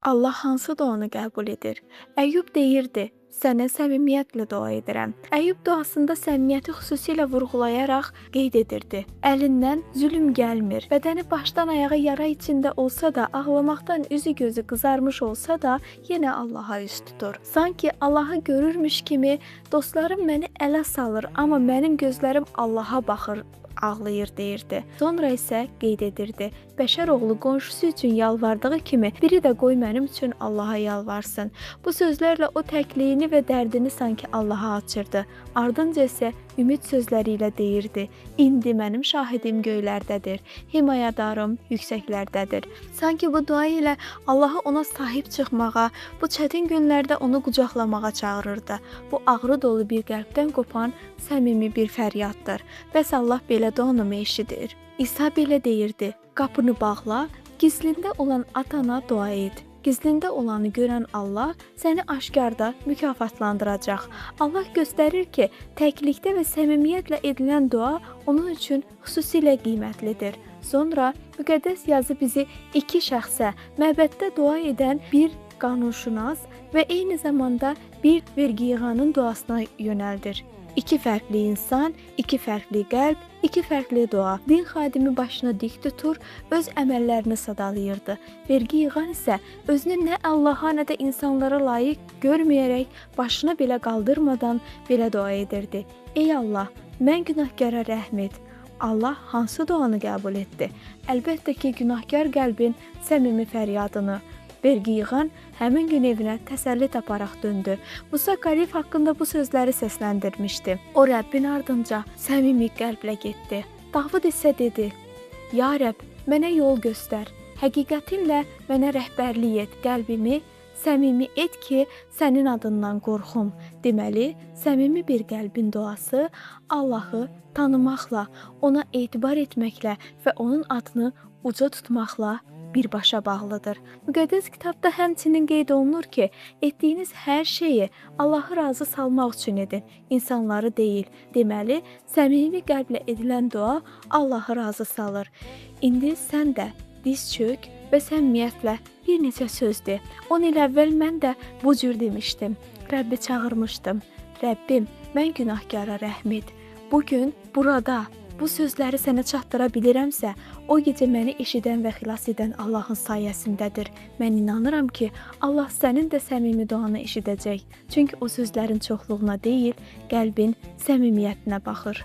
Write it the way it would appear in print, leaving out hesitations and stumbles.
Allah hansı duanı qəbul edir? Əyyub deyirdi, sənə səmimiyyətlə dua edirəm. Əyyub duasında səmimiyyəti xüsusilə vurğulayaraq qeyd edirdi. Əlindən zülm gəlmir. Bədəni başdan ayağa yara içində olsa da, ağlamaqdan üzü gözü qızarmış olsa da, yenə Allaha üz tutur. Sanki Allahı görürmüş kimi, dostlarım məni ələ salır, amma mənim gözlərim Allaha baxır, ağlayır deyirdi. Sonra isə qeyd edirdi. Bəşər oğlu qonşusu üçün yalvardığı kimi biri də qoy mənim üçün Allaha yalvarsın. Bu sözlərlə o təkliyini və dərdini sanki Allaha açırdı. Ardınca isə ümid sözləri ilə deyirdi. İndi mənim şahidim göylərdədir, himayədarım yüksəklərdədir. Sanki bu dua ilə Allahı ona sahib çıxmağa, bu çətin günlərdə onu qucaqlamağa çağırırdı. Bu ağrı dolu bir qəlbdən qopan səmimi bir fəryaddır. Bəs Allah belə duanımı eşidir. İsa belə deyirdi, qapını bağla, gizlində olan atana dua et. Gizlində olanı görən Allah səni aşkarda mükafatlandıracaq. Allah göstərir ki, təklikdə və səmimiyyətlə edilən dua onun üçün xüsusilə qiymətlidir. Sonra müqəddəs yazı bizi iki şəxsə, məbəddə dua edən bir qanunşünas və eyni zamanda bir vergi yığanın duasına yönəldir. İki fərqli insan, iki fərqli qəlb, iki fərqli dua. Din xadimi başını dik tutur, öz əməllərini sadalayırdı. Vergi yığan isə özünü nə Allaha, nə də insanlara layiq görməyərək, başını belə qaldırmadan belə dua edirdi. Ey Allah, mən günahkara rəhm et. Allah hansı duanı qəbul etdi? Əlbəttə ki, günahkar qəlbin səmimi fəryadını. Vergi yığan həmin gün evinə təsəlli taparaq döndü. Musa Kalif haqqında bu sözləri səsləndirmişdi. O Rəbbin ardınca səmimi qəlblə getdi. Davud isə dedi, Ya Rəbb, mənə yol göstər, həqiqətinlə mənə rəhbərlik et, qəlbimi səmimi et ki, sənin adından qorxum. Deməli, səmimi bir qəlbin duası Allahı tanımaqla, ona etibar etməklə və onun adını uca tutmaqla birbaşa bağlıdır. Müqəddəs kitabda həmçinin qeyd olunur ki, etdiyiniz hər şeyi Allahı razı salmaq üçün edin, insanları deyil. Deməli, səmimi qəlblə edilən dua Allahı razı salır. İndi sən də diz çök və səmimiyyətlə bir neçə söz de. 10 il əvvəl mən də bu cür demişdim. Rəbbi çağırmışdım. Rəbbim, mən günahkara rəhm et. Bugün burada bu sözləri sənə çatdıra bilirəmsə, o gecə məni eşidən və xilas edən Allahın sayəsindədir. Mən inanıram ki, Allah sənin də səmimi duanı eşidəcək. Çünki o sözlərin çoxluğuna deyil, qəlbin səmimiyyətinə baxır.